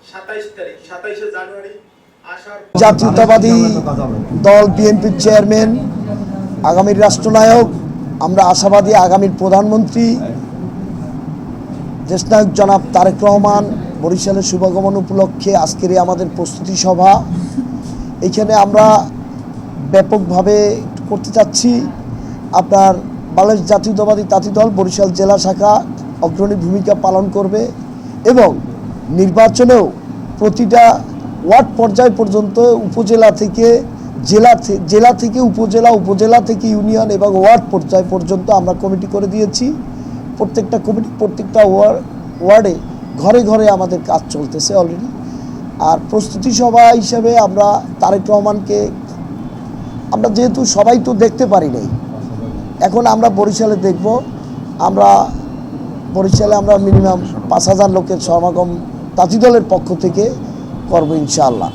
27 জানুয়ারি জাতীয়তাবাদী দল বিএনপির চেয়ারম্যান, আগামীর রাষ্ট্রনায়ক, আমরা আশাবাদী আগামীর প্রধানমন্ত্রী দেশনায়ক জনাব তারেক রহমান বরিশালের শুভাগমন উপলক্ষে আজকের আমাদের প্রস্তুতি সভা। এখানে আমরা ব্যাপকভাবে করতে চাচ্ছি। আপনার বাংলাদেশ জাতীয়তাবাদী তাঁতি দল বরিশাল জেলা শাখা অগ্রণী ভূমিকা পালন করবে এবং নির্বাচনেও প্রতিটা ওয়ার্ড পর্যায় পর্যন্ত উপজেলা থেকে জেলা থেকে উপজেলা, উপজেলা থেকে ইউনিয়ন এবং ওয়ার্ড পর্যায় পর্যন্ত আমরা কমিটি করে দিয়েছি। প্রত্যেকটা কমিটি প্রত্যেকটা ওয়ার্ডে ঘরে ঘরে আমাদের কাজ চলতেছে অলরেডি। আর প্রস্তুতি সভা হিসাবে আমরা তারেক রহমানকে আমরা যেহেতু সবাই তো দেখতে পারি নাই, এখন আমরা বরিশালে দেখব। বরিশালে আমরা মিনিমাম 5,000 লোকের সমাগম তাঁতি দলের পক্ষ থেকে করব ইনশাআল্লাহ।